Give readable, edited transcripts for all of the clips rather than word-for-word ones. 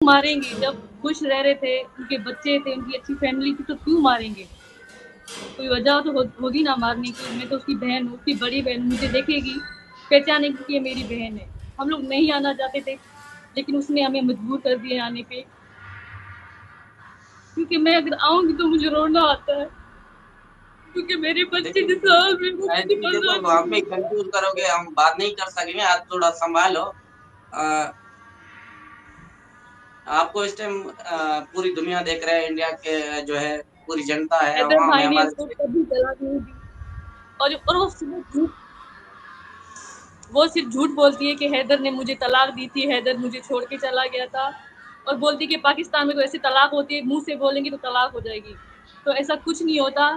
ماریں گے؟ جب خوش رہ رہے تھے، ان کے بچے تھے، ان کی اچھی فیملی تھی، تو کیوں ماریں گے؟ کوئی وجہ تو ہوگی نا مارنے کی. میں تو اس کی بہن ہوں، اس کی بڑی بہن ہوں، مجھے دیکھے گی، پہچانے گی کہ یہ میری بہن ہے. ہم لوگ نہیں آنا چاہتے تھے، لیکن اس نے ہمیں مجبور کر دیا آنے پہ، کیونکہ میں اگر آؤں گی تو مجھے رونا آتا ہے، کیونکہ میرے بچے جس حال میں دیکھو ہم بھی کنفیوز کرو گے، ہم بات نہیں کر سکیں گے. آج تھوڑا سنبھالو. آپ کو اس ٹائم پوری دنیا دیکھ رہے ہیں، انڈیا کے جو ہے پوری جنتا ہے، حیدر عوام ہے بھائی نے اس ہمارے. کو کبھی طلاق نہیں دی، اور وہ صرف جھوٹ بولتی ہے کہ حیدر نے مجھے طلاق دی تھی، حیدر مجھے چھوڑ کے چلا گیا تھا، اور بولتی کہ پاکستان میں تو ایسی طلاق ہوتی ہے، منہ سے بولیں گے تو طلاق ہو جائے گی. تو ایسا کچھ نہیں ہوتا،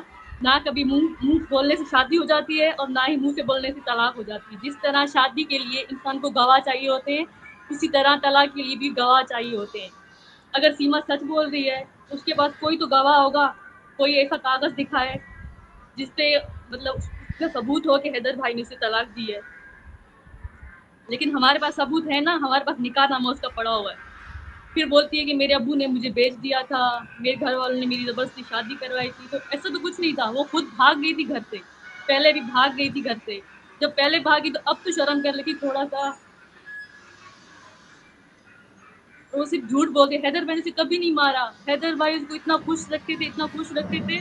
نہ کبھی منہ بولنے سے شادی ہو جاتی ہے، اور نہ ہی منہ سے بولنے سے طلاق ہو جاتی ہے. جس طرح شادی کے لیے انسان کو گواہ چاہیے ہوتے ہیں، اسی طرح طلاق کے لیے بھی گواہ چاہیے ہوتے ہیں. اگر سیما سچ بول رہی ہے، اس کے پاس کوئی تو گواہ ہوگا، کوئی ایسا کاغذ دکھائے جس سے مطلب اس کا ثبوت ہو کہ حیدر بھائی نے اسے طلاق دی ہے. لیکن ہمارے پاس ثبوت ہے نا، ہمارے پاس نکاح نامہ اس کا پڑا ہوا ہے. پھر بولتی ہے کہ میرے ابو نے مجھے بیچ دیا تھا، میرے گھر والوں نے میری زبردستی شادی کروائی تھی. تو ایسا تو کچھ نہیں تھا، وہ خود بھاگ گئی تھی گھر سے، پہلے بھی بھاگ گئی تھی گھر سے. جب پہلے بھاگی تو اب تو شرم کر لگی تھوڑا سا. وہ صرف جھوٹ بولتے. حیدر بھائی نے اسے کبھی نہیں مارا. حیدر بھائی اس کو اتنا خوش رکھتے تھے، اتنا خوش رکھتے تھے،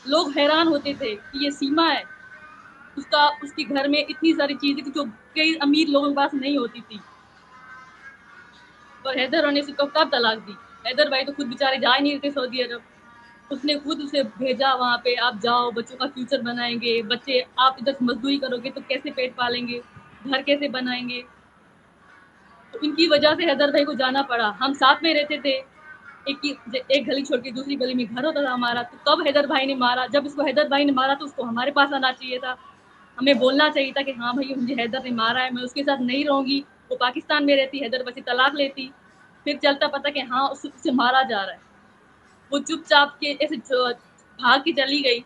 لوگ حیران ہوتے تھے کہ یہ سیما ہے، اس کے گھر میں اتنی ساری چیزیں تھی جو کئی امیر لوگوں کے پاس نہیں ہوتی تھی. اور حیدر ہونے سے کب طلاق دی؟ حیدر بھائی تو خود بیچارے جا ہی نہیں رہتے سعودی عرب. اس نے خود اسے بھیجا وہاں پہ، آپ جاؤ، بچوں کا فیوچر بنائیں گے، بچے آپ ادھر مزدوری کرو گے تو کیسے پیٹ پالیں گے، گھر کیسے بنائیں گے. تو ان کی وجہ سے حیدر بھائی کو جانا پڑا. ہم ساتھ میں رہتے تھے، ایک گلی چھوڑ کے دوسری گلی میں گھر ہوتا تھا ہمارا. تو کب حیدر بھائی نے مارا؟ جب اس کو حیدر بھائی نے مارا تو اس کو ہمارے پاس آنا چاہیے تھا، ہمیں بولنا چاہیے تھا کہ ہاں بھائی مجھے حیدر نے مارا ہے، میں اس کے ساتھ نہیں رہوں گی. وہ پاکستان میں رہتی، حیدر بھائی سے طلاق لیتی، پھر چلتا پتا کہ ہاں اسے مارا جا رہا ہے. وہ چپ چاپ کے ایسے بھاگ کے چلی گئی،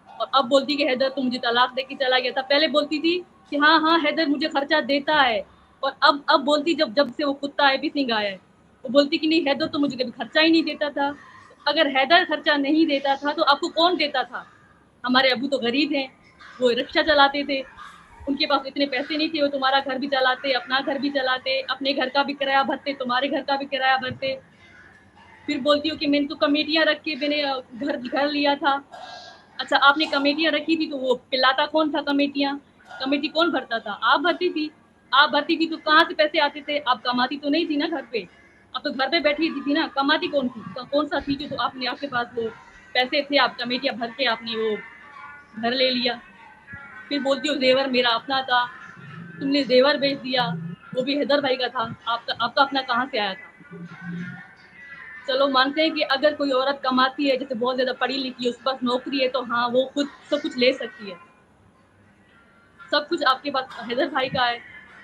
اور اب بولتی کہ حیدر تو مجھے طلاق دے کے چلا گیا تھا. پہلے بولتی تھی کہ ہاں ہاں حیدر مجھے خرچہ دیتا ہے، اور اب بولتی جب سے وہ کتا ہے بھی سنگھ آیا ہے، وہ بولتی کہ نہیں حیدر تو مجھے کبھی خرچہ ہی نہیں دیتا تھا. اگر حیدر خرچہ نہیں دیتا تھا تو آپ کو کون دیتا تھا؟ ہمارے ابو تو غریب ہیں، وہ رکشہ چلاتے تھے، ان کے پاس اتنے پیسے نہیں تھے، وہ تمہارا گھر بھی چلاتے، اپنا گھر بھی چلاتے، اپنے گھر کا بھی کرایہ بھرتے، تمہارے گھر کا بھی کرایہ بھرتے. پھر بولتی ہو کہ میں نے تو کمیٹیاں رکھ کے میں نے گھر لیا تھا. اچھا آپ نے کمیٹیاں رکھی تھی تو وہ پلاتا کون تھا؟ کمیٹی کون بھرتا تھا؟ آپ بھرتی تھی. آپ بھرتی تھی تو کہاں سے پیسے آتے تھے؟ آپ کماتی تو نہیں تھی نا گھر پہ، اب تو گھر پہ بیٹھی تھی نا، کماتی کون سا تھی جو تو آپ کے پاس وہ پیسے تھے، آپ کمیٹیاں بھر کے آپ نے وہ گھر لے لیا. پھر بولتی ہو زیور میرا اپنا تھا، تم نے زیور بیچ دیا، وہ بھی حیدر بھائی کا تھا، آپ کا اپنا کہاں سے آیا تھا؟ چلو مانتے ہیں کہ اگر کوئی عورت کماتی ہے، جیسے بہت زیادہ پڑھی لکھی ہے، اس کے پاس نوکری ہے، تو ہاں وہ خود سب کچھ لے سکتی ہے، سب کچھ آپ کے پاس حیدر بھائی کا ہے.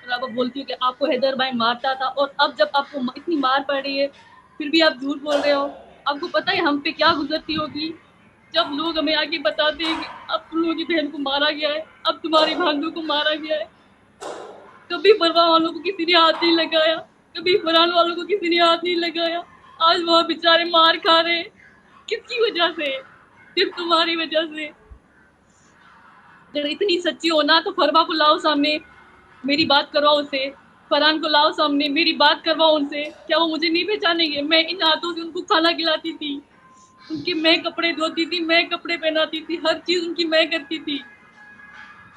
اور آپ بولتی ہو کہ آپ کو حیدر بھائی مارتا تھا، اور اب جب آپ کو اتنی مار پڑ رہی ہے پھر بھی آپ جھوٹ بول رہے ہو. آپ کو پتہ ہے ہم پہ کیا گزرتی ہوگی جب لوگ ہمیں آگے بتاتے ہیں کہ اب تم لوگوں کی بہن کو مارا گیا ہے، اب تمہاری بھانجوں کو مارا گیا ہے. کبھی پرواہ والوں کو کسی نے ہاتھ نہیں لگایا، کبھی فرحان والوں کو کسی نے ہاتھ نہیں لگایا. آج وہاں بیچارے مار کھا رہے، کس کی وجہ سے؟ صرف تمہاری وجہ سے. اگر اتنی سچی ہونا تو فرما کو لاؤ سامنے، میری بات کرواؤ اس سے. فرحان کو لاؤ سامنے، میری بات کرواؤ ان سے. کیا وہ مجھے نہیں پہچانیں گے؟ میں ان ہاتھوں سے ان کو کھانا کھلاتی تھی، ان کے میں کپڑے دھوتی تھی، میں کپڑے پہناتی تھی، ہر چیز ان کی میں کرتی تھی.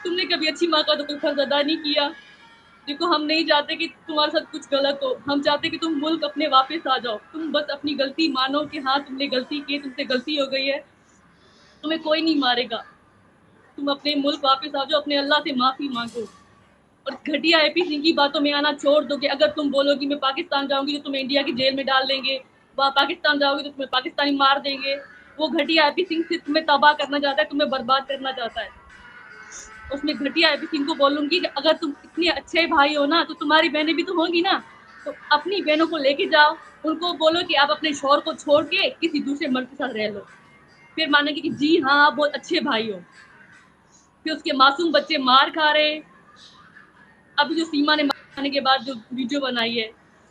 تم نے کبھی اچھی ماں کا تو کوئی فرض ادا نہیں کیا. دیکھو ہم نہیں چاہتے کہ تمہارے ساتھ کچھ غلط ہو، ہم چاہتے کہ تم ملک اپنے واپس آ جاؤ. تم بس اپنی غلطی مانو کہ ہاں تم نے غلطی کی، تم سے غلطی ہو گئی ہے، تمہیں کوئی نہیں مارے گا. تم اپنے ملک واپس آ جاؤ، اپنے اللہ سے معافی مانگو، اور گھٹیا اے پی سنگھ کی باتوں میں آنا چھوڑ دو کہ اگر تم بولو کہ میں پاکستان جاؤں گی تو تمہیں انڈیا کی جیل میں ڈال دیں گے، وہاں پاکستان جاؤ گی تو تمہیں پاکستانی مار دیں گے. وہ گھٹیا اے پی سنگھ سے تمہیں تباہ کرنا چاہتا ہے، تمہیں برباد کرنا چاہتا ہے. اس میں گھٹیا اے پی سنگھ کو بولوں گی کہ اگر تم اتنے اچھے بھائی ہو نا تو تمہاری بہنیں بھی تو ہوں گی نا، تو اپنی بہنوں کو لے کے جاؤ، ان کو بولو کہ آپ اپنے شوہر کو چھوڑ کے کسی دوسرے مرد کے ساتھ رہ لو. پھر مانیں گے کہ جی ہاں آپ بہت اچھے بھائی ہو. پھر اس کے معصوم بچے مار کھا رہے. ابھی جو سیما نے مارنے کے بعد جو ویڈیو بنائی ہے